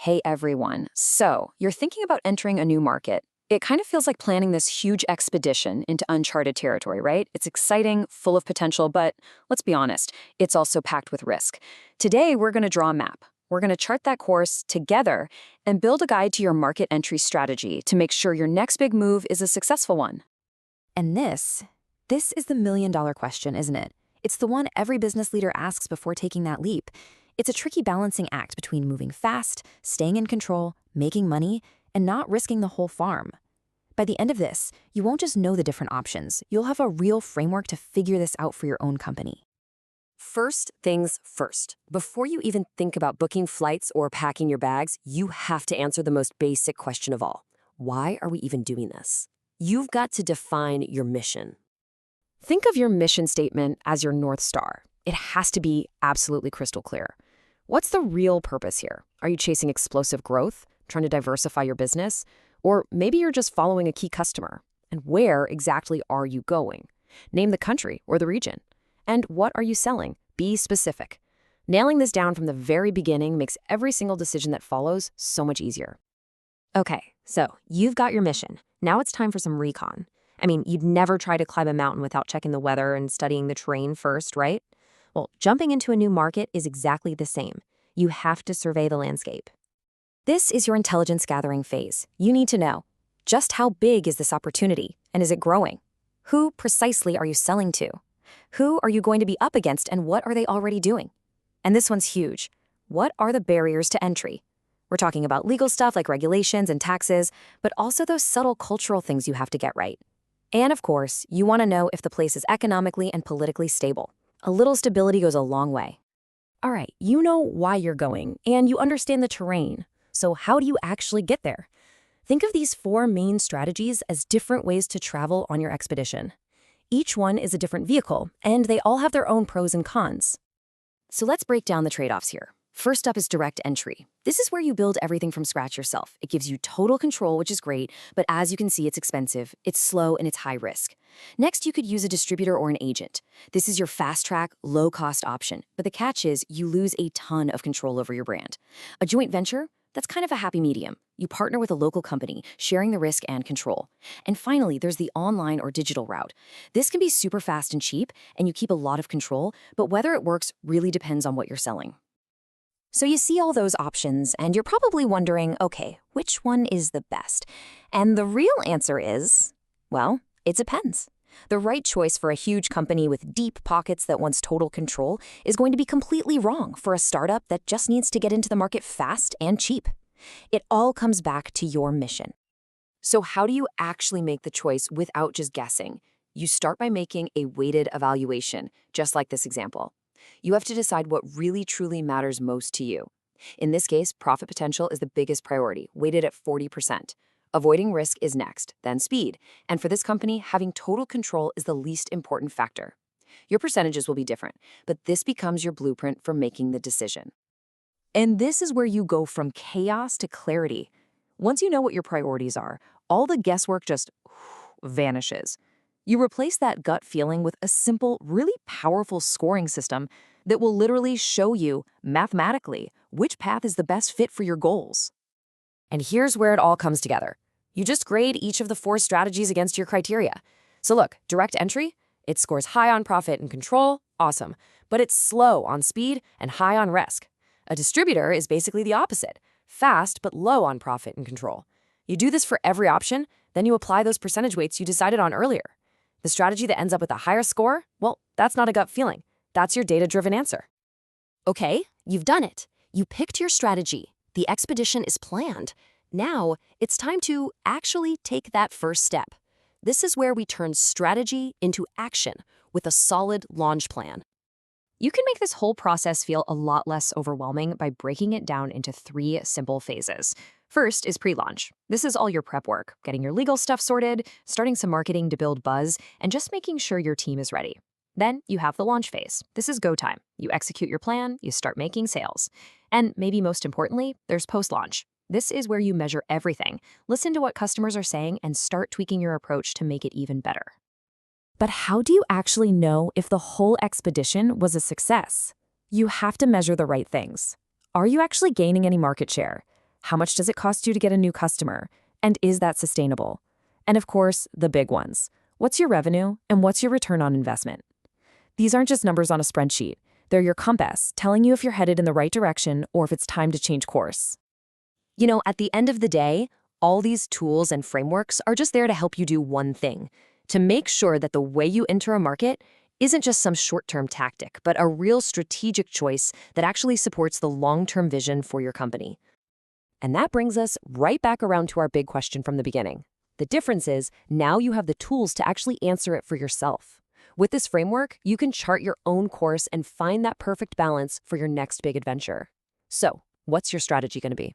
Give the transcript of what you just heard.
Hey everyone. So, you're thinking about entering a new market. It kind of feels like planning this huge expedition into uncharted territory, right? It's exciting, full of potential, but let's be honest, it's also packed with risk. Today, we're going to draw a map. We're going to chart that course together and build a guide to your market entry strategy to make sure your next big move is a successful one. And this is the million-dollar question, isn't it? It's the one every business leader asks before taking that leap. It's a tricky balancing act between moving fast, staying in control, making money, and not risking the whole farm. By the end of this, you won't just know the different options, you'll have a real framework to figure this out for your own company. First things first. Before you even think about booking flights or packing your bags, you have to answer the most basic question of all. Why are we even doing this? You've got to define your mission. Think of your mission statement as your North Star. It has to be absolutely crystal clear. What's the real purpose here? Are you chasing explosive growth, trying to diversify your business? Or maybe you're just following a key customer. And where exactly are you going? Name the country or the region. And what are you selling? Be specific. Nailing this down from the very beginning makes every single decision that follows so much easier. Okay, so you've got your mission. Now it's time for some recon. I mean, you'd never try to climb a mountain without checking the weather and studying the terrain first, right? Well, jumping into a new market is exactly the same. You have to survey the landscape. This is your intelligence gathering phase. You need to know, just how big is this opportunity, and is it growing? Who precisely are you selling to? Who are you going to be up against, and what are they already doing? And this one's huge. What are the barriers to entry? We're talking about legal stuff like regulations and taxes, but also those subtle cultural things you have to get right. And of course, you want to know if the place is economically and politically stable. A little stability goes a long way. All right, you know why you're going, and you understand the terrain. So how do you actually get there? Think of these 4 main strategies as different ways to travel on your expedition. Each one is a different vehicle, and they all have their own pros and cons. So let's break down the trade-offs here. First up is direct entry. This is where you build everything from scratch yourself. It gives you total control, which is great, but as you can see, it's expensive, it's slow, and it's high risk. Next, you could use a distributor or an agent. This is your fast-track, low-cost option, but the catch is you lose a ton of control over your brand. A joint venture? That's kind of a happy medium. You partner with a local company, sharing the risk and control. And finally, there's the online or digital route. This can be super fast and cheap, and you keep a lot of control, but whether it works really depends on what you're selling. So you see all those options, and you're probably wondering, okay, which one is the best? And the real answer is, well, it depends. The right choice for a huge company with deep pockets that wants total control is going to be completely wrong for a startup that just needs to get into the market fast and cheap. It all comes back to your mission. So how do you actually make the choice without just guessing? You start by making a weighted evaluation, just like this example. You have to decide what really truly matters most to you. In this case, profit potential is the biggest priority, weighted at 40%. Avoiding risk is next, then speed. And for this company, having total control is the least important factor. Your percentages will be different, but this becomes your blueprint for making the decision. And this is where you go from chaos to clarity. Once you know what your priorities are, all the guesswork just vanishes. You replace that gut feeling with a simple, really powerful scoring system that will literally show you, mathematically, which path is the best fit for your goals. And here's where it all comes together. You just grade each of the 4 strategies against your criteria. So look, direct entry, it scores high on profit and control, awesome, but it's slow on speed and high on risk. A distributor is basically the opposite, fast but low on profit and control. You do this for every option, then you apply those percentage weights you decided on earlier. The strategy that ends up with a higher score, well, that's not a gut feeling. That's your data-driven answer. Okay, you've done it. You picked your strategy. The expedition is planned. Now, it's time to actually take that first step. This is where we turn strategy into action with a solid launch plan. You can make this whole process feel a lot less overwhelming by breaking it down into 3 simple phases. First is pre-launch. This is all your prep work, getting your legal stuff sorted, starting some marketing to build buzz, and just making sure your team is ready. Then you have the launch phase. This is go time. You execute your plan, you start making sales. And maybe most importantly, there's post-launch. This is where you measure everything, listen to what customers are saying, and start tweaking your approach to make it even better. But how do you actually know if the whole expedition was a success? You have to measure the right things. Are you actually gaining any market share? How much does it cost you to get a new customer? And is that sustainable? And of course, the big ones. What's your revenue and what's your return on investment? These aren't just numbers on a spreadsheet. They're your compass, telling you if you're headed in the right direction or if it's time to change course. You know, at the end of the day, all these tools and frameworks are just there to help you do one thing, to make sure that the way you enter a market isn't just some short-term tactic, but a real strategic choice that actually supports the long-term vision for your company. And that brings us right back around to our big question from the beginning. The difference is now you have the tools to actually answer it for yourself. With this framework, you can chart your own course and find that perfect balance for your next big adventure. So, what's your strategy going to be?